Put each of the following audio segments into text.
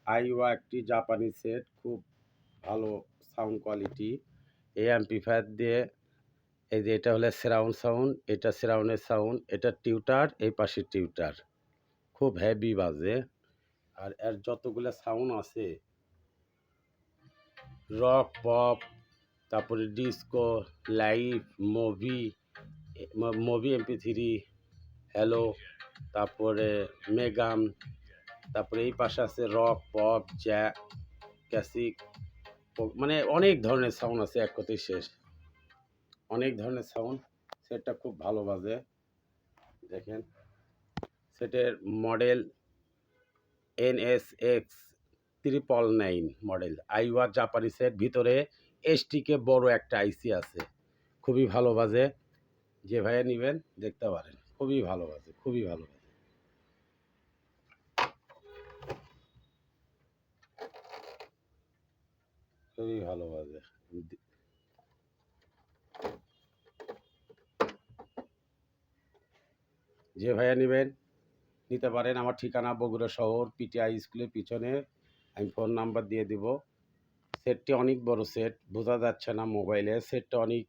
আইওয়া একটি জাপানি সেট, খুব ভালো সাউন্ড কোয়ালিটি। এই অ্যাম্পলিফায়ার দিয়ে এই যে এটা হলো সারাউন্ড সাউন্ড, এটা সারাউন্ডের সাউন্ড, এটা টিউটার, এই পাশে টিউটার, খুব হেভি বাজে। আর এর যতগুলো সাউন্ড আছে, রক, পপ, তারপরে disco, live, movie, movie MP3, hello, তারপরে মেগাম, তারপরে এই পাশে আছে রক, পপ, জ্যাক, ক্লাসিক, মানে অনেক ধরনের সাউন্ড আছে, এক কথায় শেষ। অনেক ধরনের সাউন্ড, সেটটা খুব ভালো বাজে। দেখেন, সেটের মডেল NSX999 মডেল, আইওয়া জাপানি সেট। ভিতরে STK বড় একটা আইসি আছে, খুবই ভালো বাজে। যে ভাইয়া নেবেন দেখতে পারেন, খুবই ভালো বাজে, খুবই ভালো বাজে, খুবই ভালো বাজে। যে ভাইয়া নেবেন নিতে পারেন। আমার ঠিকানা বগুড়া শহর, PTI স্কুলের পিছনে। আমি ফোন নাম্বার দিয়ে দিব। সেটটি অনেক বড় সেট, বোঝা যাচ্ছে না মোবাইলে। সেটটা অনেক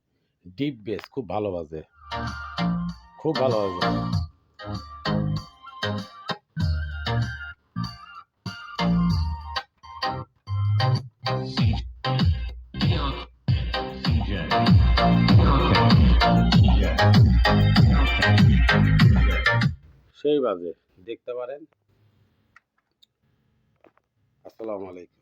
ডিপ বেস, খুব ভালো বাজে, খুব ভালো বাজে। সেই বাজে, দেখতে পারেন। আসসালামু আলাইকুম।